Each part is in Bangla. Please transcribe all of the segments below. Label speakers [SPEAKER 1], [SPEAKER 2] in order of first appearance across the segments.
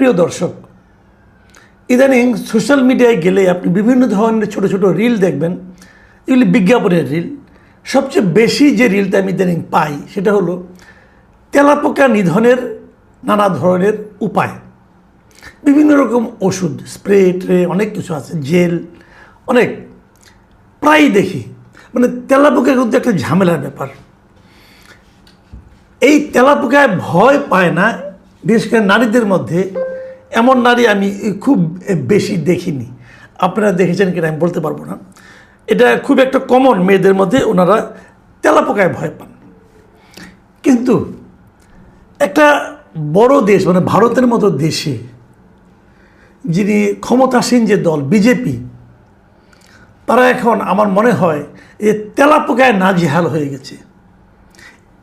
[SPEAKER 1] প্রিয় দর্শক, ইদানিং সোশ্যাল মিডিয়ায় গেলে আপনি বিভিন্ন ধরনের ছোট ছোট রিল দেখবেন, এগুলি বিজ্ঞাপনের রিল। সবচেয়ে বেশি যে রিলটা আমি ইদানিং পাই সেটা হলো তেলাপোকা নিধনের নানা ধরনের উপায়। বিভিন্ন রকম ওষুধ, স্প্রে ট্রে, অনেক কিছু আছে, জেল, অনেক প্রায় দেখি। মানে তেলাপোকা কিন্তু একটা ঝামেলার ব্যাপার। এই তেলাপোকায় ভয় পায় না বিশেষ করে নারীদের মধ্যে, এমন নারী আমি খুব বেশি দেখিনি। আপনারা দেখেছেন কিনা আমি বলতে পারবো না। এটা খুব একটা কমন মেয়েদের মধ্যে, ওনারা তেলাপোকায় ভয় পান। কিন্তু একটা বড় দেশ মানে ভারতের মতো দেশে যিনি ক্ষমতাসীন যে দল বিজেপি, তারা এখন আমার মনে হয় যে তেলাপোকায় নাজেহাল হয়ে গেছে।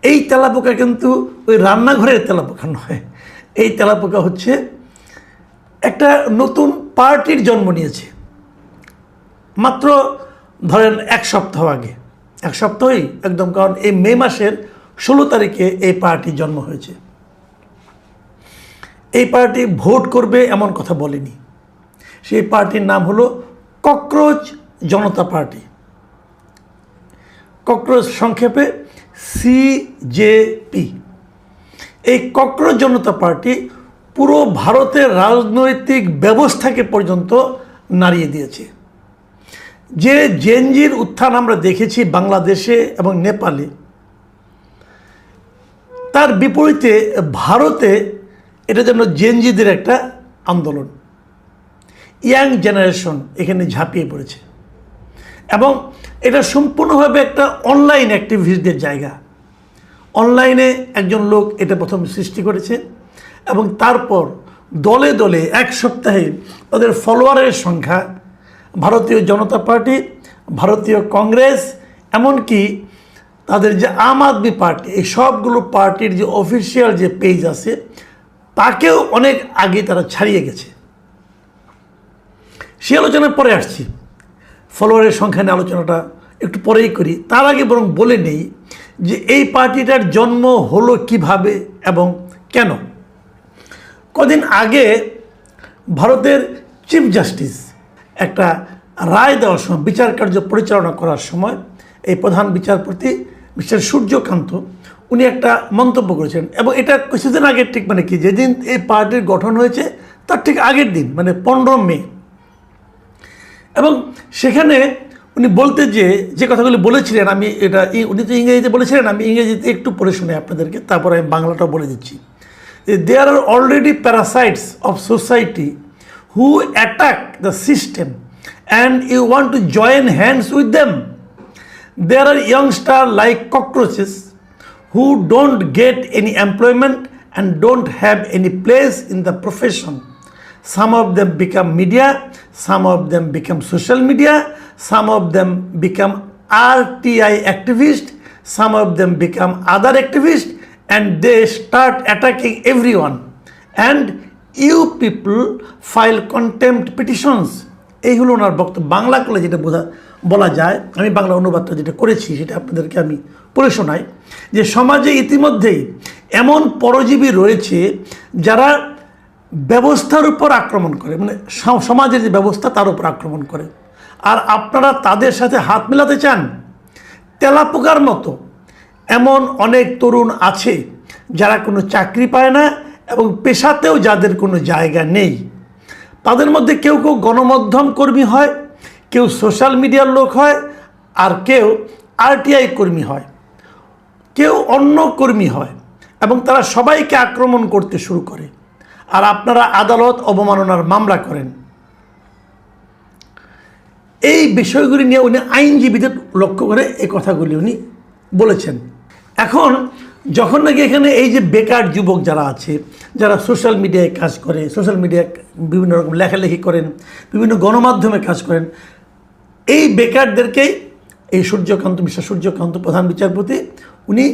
[SPEAKER 1] এই তেলাপোকা কিন্তু ওই রান্নাঘরের তেলাপোকা নয়, এই তেলাপোকা হচ্ছে একটা নতুন পার্টির জন্ম নিয়েছে। মাত্র ধরেন এক সপ্তাহ আগে, এক সপ্তাহই একদম, কারণ এই মে মাসের 16 তারিখে এই পার্টির জন্ম হয়েছে। এই পার্টি ভোট করবে এমন কথা বলেনি। সেই পার্টির নাম হলো ককরোচ জনতা পার্টি, ককরোচ সংক্ষেপে CJP। এই ককরোচ জনতা পার্টি পুরো ভারতের রাজনৈতিক ব্যবস্থাকে পর্যন্ত নাড়িয়ে দিয়েছে। যে জেনজির উত্থান আমরা দেখেছি বাংলাদেশে এবং নেপালে, তার বিপরীতে ভারতে এটা যেন জেনজিদের একটা আন্দোলন। ইয়াং জেনারেশন এখানে ঝাঁপিয়ে পড়েছে এবং এটা সম্পূর্ণভাবে একটা অনলাইন অ্যাক্টিভিস্টদের জায়গা। অনলাইনে একজন লোক এটা প্রথম সৃষ্টি করেছে এবং তারপর দলে দলে এক সপ্তাহে তাদের ফলোয়ারের সংখ্যা ভারতীয় জনতা পার্টি, ভারতীয় কংগ্রেস, এমনকি তাদের যে আম আদমি পার্টি, এই সবগুলো পার্টির যে অফিসিয়াল যে পেজ আছে তাকেও অনেক আগে তারা ছাড়িয়ে গেছে। সে আলোচনায় পরে আসছি, ফলোয়ারের সংখ্যা নিয়ে আলোচনাটা একটু পরেই করি। তার আগে বরং বলে নেই যে এই পার্টিটার জন্ম হলো কিভাবে এবং কেন। কদিন আগে ভারতের চিফ জাস্টিস একটা রায় দেওয়ার সময়, বিচার কার্য পরিচালনা করার সময়, এই প্রধান বিচারপতি মিস্টার সূর্যকান্ত, উনি একটা মন্তব্য করেছেন এবং এটা কিছুদিন আগে, ঠিক মানে কি যেদিন এই পার্টির গঠন হয়েছে তার ঠিক আগের দিন, মানে 15 মে। এবং সেখানে উনি বলতে যে কথাগুলি বলেছিলেন, আমি এটা উনি তো ইংরেজিতে বলেছিলেন, আমি ইংরেজিতে একটু পড়ে শুনে আপনাদেরকে, তারপর আমি বাংলাটাও বলে দিচ্ছি। There are already parasites of society who attack the system and you want to join hands with them. There are youngsters like cockroaches who don't get any employment and don't have any place in the profession. Some of them become media, some of them become social media, some of them become RTI activists, some of them become other activists, and they start attacking everyone. And you people file contempt petitions. এই হলো ওনার বক্তব্য। বাংলা করলে যেটা বলা যায়, আমি বাংলা অনুবাদটা যেটা করেছি সেটা আপনাদেরকে আমি পড়ে শোনাই, যে সমাজে ইতিমধ্যেই এমন পরজীবী রয়েছে যারা ব্যবস্থার উপর আক্রমণ করে, মানে সমাজের যে ব্যবস্থা তার উপর আক্রমণ করে, আর আপনারা তাদের সাথে হাত মেলাতে চান। তেলাপোকার মতো এমন অনেক তরুণ আছে যারা কোনো চাকরি পায় না এবং পেশাতেও যাদের কোনো জায়গা নেই। তাদের মধ্যে কেউ কেউ গণমাধ্যম কর্মী হয়, কেউ সোশ্যাল মিডিয়ার লোক হয়, আর কেউ RTI কর্মী হয়, কেউ অন্য কর্মী হয়, এবং তারা সবাইকে আক্রমণ করতে শুরু করে। আর আপনারা আদালত অবমাননার মামলা করেন। এই বিষয়গুলি নিয়ে উনি আইনজীবীদের লক্ষ্য করে এই কথাগুলি উনি বলেছেন। এখন যখন নাকি এখানে এই যে বেকার যুবক যারা আছে, যারা সোশ্যাল মিডিয়ায় কাজ করে, সোশ্যাল মিডিয়ায় বিভিন্ন রকম লেখালেখি করেন, বিভিন্ন গণমাধ্যমে কাজ করেন, এই বেকারদেরকেই এই মিস্টার সূর্যকান্ত প্রধান বিচারপতি উনি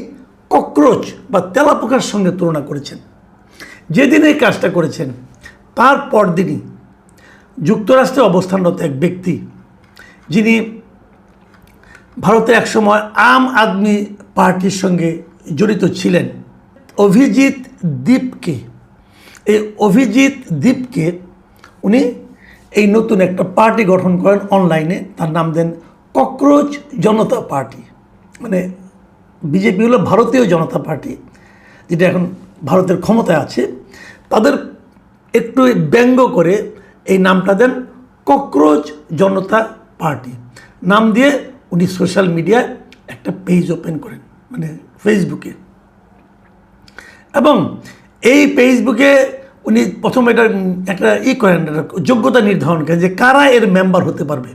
[SPEAKER 1] ককরোচ বা তেলাপোকার সঙ্গে তুলনা করেছেন। যেদিন এই কাজটা করেছেন তার পরদিনই যুক্তরাষ্ট্রে অবস্থানরত এক ব্যক্তি, যিনি ভারতে একসময় আম আদমি পার্টির সঙ্গে জড়িত ছিলেন, অভিজিৎ দীপকে এই অভিজিৎ দীপকে উনি এই নতুন একটা পার্টি গঠন করেন অনলাইনে, তার নাম দেন ককরোচ জনতা পার্টি। মানে বিজেপি হলো ভারতীয় জনতা পার্টি, যেটা এখন ভারতের ক্ষমতায় আছে, তাদের একটু ব্যঙ্গ করে এই নামটা দেন ককরোচ জনতা পার্টি নাম দিয়ে উনি সোশ্যাল মিডিয়ায় একটা পেজ ওপেন করেন, মানে ফেসবুকে। এবং এই ফেসবুকে উনি প্রথমে এটা একটা করেন, যোগ্যতা নির্ধারণ করেন যে কারা এর মেম্বার হতে পারবে।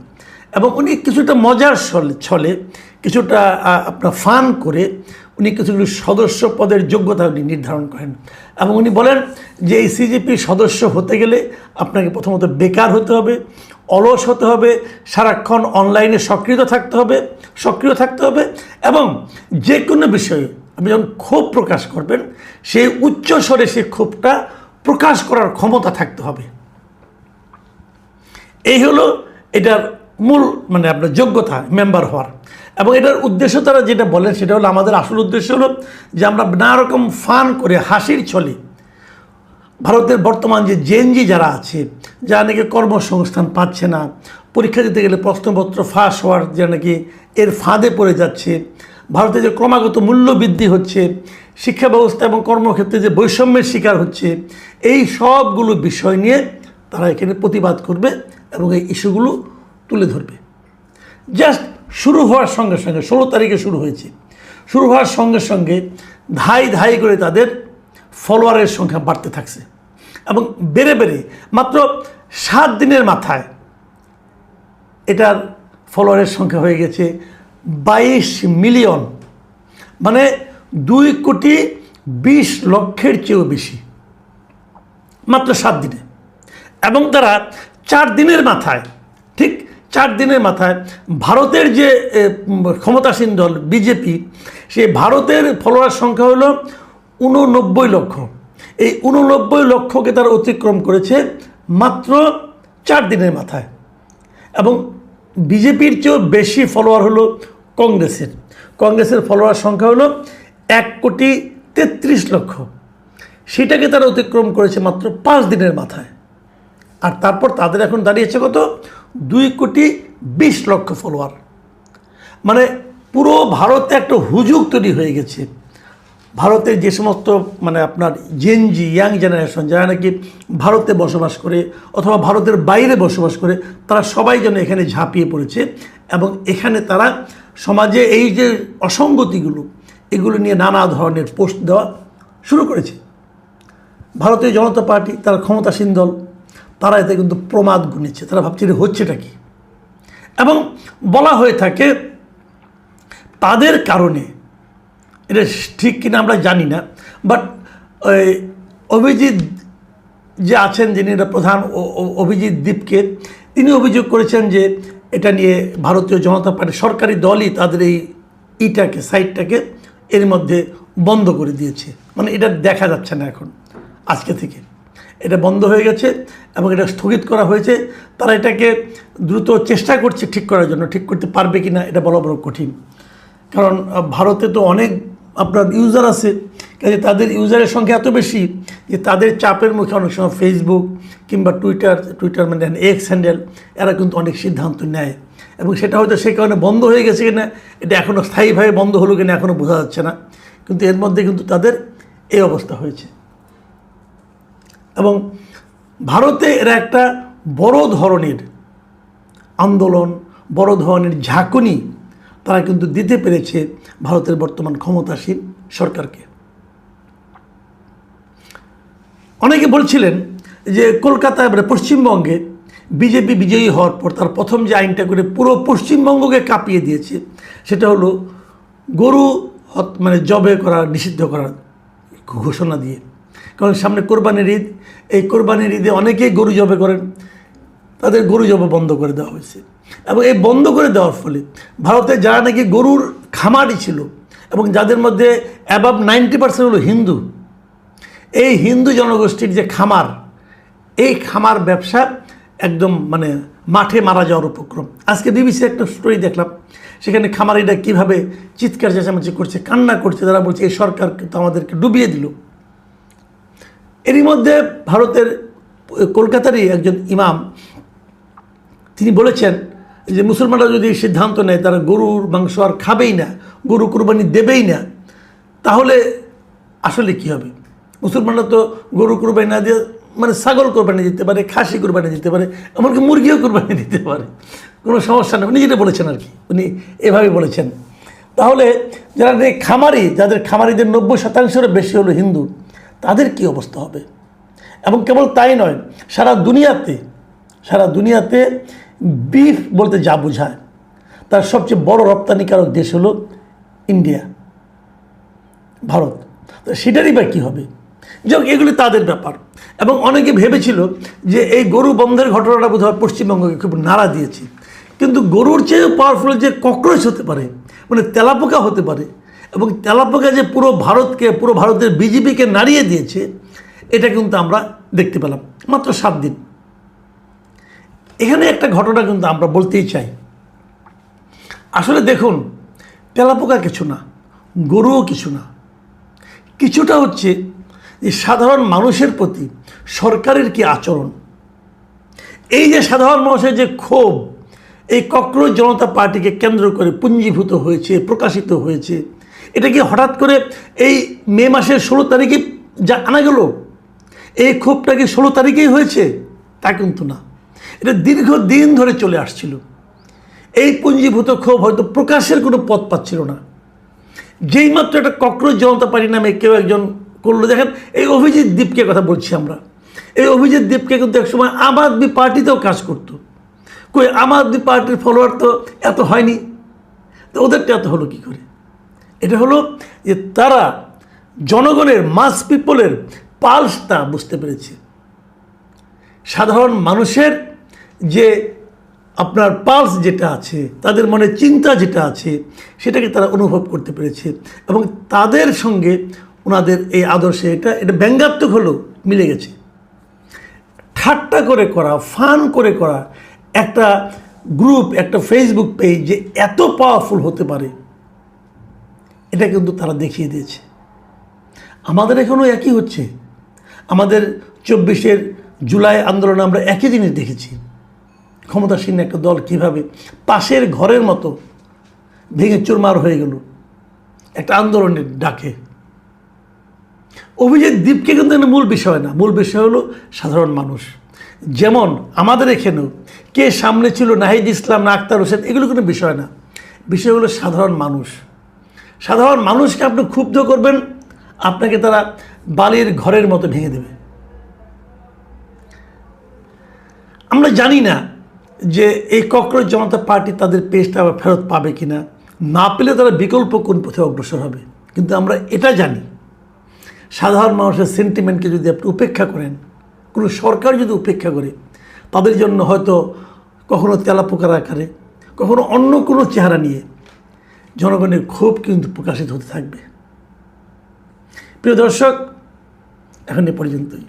[SPEAKER 1] এবং উনি কিছুটা মজার ছলে কিছুটা আপনার ফান করে উনি কিছুগুলো সদস্য পদের যোগ্যতা উনি নির্ধারণ করেন। এবং উনি বলেন যে এই সিজেপির সদস্য হতে গেলে আপনাকে প্রথমত বেকার হতে হবে, অলস হতে হবে, সারাক্ষণ অনলাইনে সক্রিয় থাকতে হবে এবং যে কোনো বিষয়ে আপনি যখন ক্ষোভ প্রকাশ করবেন সেই উচ্চ স্বরে সেই ক্ষোভটা প্রকাশ করার ক্ষমতা থাকতে হবে। এই হলো এটার মূল মানে আপনার যোগ্যতা মেম্বার হওয়ার। এবং এটার উদ্দেশ্য তারা যেটা বলেন সেটা হলো, আমাদের আসল উদ্দেশ্য হলো যে আমরা নানা রকম ফান করে হাসির ছলে ভারতের বর্তমান যে জেনজি যারা আছে, যারা নাকি কর্মসংস্থান পাচ্ছে না, পরীক্ষা দিতে গেলে প্রশ্নপত্র ফাঁস হওয়ার যে নাকি এর ফাঁদে পড়ে যাচ্ছে, ভারতে যে ক্রমাগত মূল্যবৃদ্ধি হচ্ছে, শিক্ষা ব্যবস্থা এবং কর্মক্ষেত্রে যে বৈষম্যের শিকার হচ্ছে, এই সবগুলো বিষয় নিয়ে তারা এখানে প্রতিবাদ করবে এবং এই ইস্যুগুলো তুলে ধরবে। জাস্ট শুরু হওয়ার সঙ্গে সঙ্গে 16 তারিখে শুরু হয়েছে, শুরু হওয়ার সঙ্গে সঙ্গে ধাই করে তাদের ফলোয়ারের সংখ্যা বাড়তে থাকছে এবং বেড়ে মাত্র 7 দিনের মাথায় এটার ফলোয়ারের সংখ্যা হয়ে গেছে 22 মিলিয়ন, মানে 2,20,00,000-এর চেয়েও বেশি মাত্র 7 দিনে। এবং তারা 4 দিনের মাথায়, ঠিক 4 দিনের মাথায় ভারতের যে ক্ষমতাসীন দল বিজেপি, সে ভারতের ফলোয়ার সংখ্যা হলো 89 লক্ষ। এই 89 লক্ষকে তারা অতিক্রম করেছে মাত্র 4 দিনের মাথায়। এবং বিজেপির চেয়েও বেশি ফলোয়ার হলো কংগ্রেসের ফলোয়ার সংখ্যা হলো 1,33,00,000, সেটাকে তারা অতিক্রম করেছে মাত্র 5 দিনের মাথায়। আর তারপর তাদের এখন দাঁড়িয়েছে কত, 2,20,00,000 ফলোয়ার। মানে পুরো ভারতে একটা হুজুগ তৈরি হয়ে গেছে। ভারতের যে সমস্ত মানে আপনার জেনজি ইয়াং জেনারেশন যারা নাকি ভারতে বসবাস করে অথবা ভারতের বাইরে বসবাস করে, তারা সবাই যেন এখানে ঝাঁপিয়ে পড়েছে এবং এখানে তারা সমাজে এই যে অসঙ্গতিগুলো এগুলো নিয়ে নানা ধরনের পোস্ট দেওয়া শুরু করেছে। ভারতীয় জনতা পার্টি তার ক্ষমতাসীন দল, তারা এতে কিন্তু প্রমাদ গুনেছে, তারা ভাবছে যে হচ্ছেটা কি। এবং বলা হয়ে থাকে তাদের কারণে, এটা ঠিক কিনা আমরা জানি না, বাট অভিজিৎ যে আছেন যিনি এটা প্রধান অভিজিৎ দীপকে, তিনি অভিযোগ করেছেন যে এটা নিয়ে ভারতীয় জনতা পার্টি সরকারি দলই তাদের এই সাইটটাকে এর মধ্যে বন্ধ করে দিয়েছে। মানে এটা দেখা যাচ্ছে না এখন, আজকে থেকে এটা বন্ধ হয়ে গেছে এবং এটা স্থগিত করা হয়েছে। তারা এটাকে দ্রুত চেষ্টা করছে ঠিক করার জন্য, ঠিক করতে পারবে কি না এটা বলা বড় কঠিন, কারণ ভারতে তো অনেক আপনার ইউজার আছে, কাজে তাদের ইউজারের সংখ্যা এত বেশি যে তাদের চাপের মুখে অনেক সময় ফেসবুক কিংবা টুইটার মানে এক্স হ্যান্ডেল এরা কিন্তু অনেক সিদ্ধান্ত নেয় এবং সেটা হয়তো সেই কারণে বন্ধ হয়ে গেছে কিনা, এটা এখনও স্থায়ীভাবে বন্ধ হলো কিনা এখনও বোঝা যাচ্ছে না, কিন্তু এর মধ্যে কিন্তু তাদের এই অবস্থা হয়েছে। এবং ভারতে এরা একটা বড় ধরনের আন্দোলন, বড় ধরনের ঝাঁকুনি তারা কিন্তু দিতে পেরেছে ভারতের বর্তমান ক্ষমতাসীন সরকারকে। অনেকে বলছিলেন যে কলকাতায় মানে পশ্চিমবঙ্গে বিজেপি বিজয়ী হওয়ার পর তার প্রথম যে আইনটা করে পুরো পশ্চিমবঙ্গকে কাঁপিয়ে দিয়েছে সেটা হলো গরু মানে জবে করা নিষিদ্ধ করার ঘোষণা দিয়ে। কারণ সামনে কোরবানির ঈদ, এই কোরবানির ঈদে অনেকেই গরু জবে করেন, তাদের গরু জবে বন্ধ করে দেওয়া হয়েছে। এবং এই বন্ধ করে দেওয়ার ফলে ভারতে যারা নাকি গরুর খামারই ছিল এবং যাদের মধ্যে অ্যাবাভ 90% হলো হিন্দু, এই হিন্দু জনগোষ্ঠীর যে খামার, এই খামার ব্যবসা একদম মানে মাঠে মারা যাওয়ার উপক্রম। আজকে বিবিসি একটা স্টোরি দেখলাম, সেখানে খামারিরা কীভাবে চিৎকার চেঁচামেচি করছে, কান্না করছে, তারা বলছে এই সরকার তো আমাদেরকে ডুবিয়ে দিল। এরই মধ্যে ভারতের কলকাতারই একজন ইমাম তিনি বলেছেন যে মুসলমানরা যদি সিদ্ধান্ত নেয় তারা গরুর মাংস আর খাবেই না, গরু কুরবানি দেবেই না, তাহলে আসলে কি হবে? মুসলমানরা তো গরু কুরবানি না দিয়ে মানে ছাগল কোরবানি দিতে পারে, খাসি কোরবানি দিতে পারে, এমনকি মুরগিও কোরবানি দিতে পারে, কোনো সমস্যা নেই। উনি যেটা বলেছেন আর কি, উনি এভাবে বলেছেন। তাহলে যারা খামারি, যাদের খামারিদের 90% বেশি হলো হিন্দু, তাদের কি অবস্থা হবে? এবং কেবল তাই নয়, সারা দুনিয়াতে বিফ বলতে যা বোঝায় তার সবচেয়ে বড় রপ্তানিকারক দেশ হলো ইন্ডিয়া, ভারত। তো সেটারই বা কী হবে? যাক, এগুলি তাদের ব্যাপার। এবং অনেকে ভেবেছিল যে এই গরু বন্ধের ঘটনাটা বোধহয় পশ্চিমবঙ্গকে খুব নাড়া দিয়েছে, কিন্তু গরুর চেয়েও পাওয়ারফুল যে ককরোচ হতে পারে, মানে তেলাপোকা হতে পারে, এবং তেলাপোকা যে পুরো ভারতের বিজেপিকে নাড়িয়ে দিয়েছে, এটা কিন্তু আমরা দেখতে পেলাম মাত্র 7 দিন। এখানে একটা ঘটনা কিন্তু আমরা বলতেই চাই। আসলে দেখুন, তেলাপোকা কিছু না, গরুও কিছু না, কিছুটা হচ্ছে যে সাধারণ মানুষের প্রতি সরকারের কি আচরণ। এই যে সাধারণ মানুষের যে ক্ষোভ এই ককরোচ জনতা পার্টিকে কেন্দ্র করে পুঞ্জীভূত হয়েছে, প্রকাশিত হয়েছে, এটা কি হঠাৎ করে এই মে মাসের 16 তারিখে যা আনা গেল? এই ক্ষোভটা কি 16 তারিখেই হয়েছে? তা কিন্তু না, এটা দীর্ঘদিন ধরে চলে আসছিল। এই পুঞ্জীভূত ক্ষোভ হয়তো প্রকাশের কোনো পথ পাচ্ছিল না। যেই মাত্র একটা ককরোচ জনতা পার্টি নামে কেউ একজন করলো, দেখেন এই অভিজিৎ দীপকে কথা বলছি আমরা, এই অভিজিৎ দীপকে কিন্তু একসময় আম আদমি পার্টিতেও কাজ করতো। কই আম আদমি পার্টির ফলোয়ার তো এত হয়নি, তো ওদেরটা এত হলো কী করে? এটা হলো যে তারা জনগণের, মাস পিপলের পালসটা বুঝতে পেরেছে। সাধারণ মানুষের যে আপনার পালস যেটা আছে, তাদের মনে চিন্তা যেটা আছে, সেটাকে তারা অনুভব করতে পেরেছে, এবং তাদের সঙ্গে ওনাদের এই আদর্শে এটা ব্যঙ্গাত্মক হলেও মিলে গেছে। ঠাট্টা করে করা, ফান করে করা একটা গ্রুপ, একটা ফেসবুক পেজ যে এত পাওয়ারফুল হতে পারে, এটা কিন্তু তারা দেখিয়ে দিয়েছে। আমাদের এখনও একই হচ্ছে। আমাদের 24 জুলাই আন্দোলনে আমরা একই জিনিস দেখেছি। ক্ষমতাসীন একটা দল কীভাবে পাশের ঘরের মতো ভেঙে চুরমার হয়ে গেল একটা আন্দোলনের ডাকে। অভিজিৎ দীপকে কিন্তু মূল বিষয় না, মূল বিষয় হলো সাধারণ মানুষ। যেমন আমাদের এখানেও কে সামনে ছিল, নাহিদ ইসলাম না আক্তার হোসেন, এগুলো কোনো বিষয় না, বিষয় হলো সাধারণ মানুষ। সাধারণ মানুষকে আপনি ক্ষুব্ধ করবেন, আপনাকে তারা বালির ঘরের মতো ভেঙে দেবে। আমরা জানি না যে এই ককরোচ জনতা পার্টি তাদের পেজটা আবার ফেরত পাবে কিনা, না পেলে তারা বিকল্প কোন পথে অগ্রসর হবে। কিন্তু আমরা এটা জানি, সাধারণ মানুষের সেন্টিমেন্টকে যদি আপনি উপেক্ষা করেন, কোনো সরকার যদি উপেক্ষা করে, তাদের জন্য হয়তো কখনো তেলাপোকার আকারে, কখনো অন্য কোনো চেহারা নিয়ে জনগণের ক্ষোভ কিন্তু প্রকাশিত হতে থাকবে। প্রিয় দর্শক, এখন এ পর্যন্তই।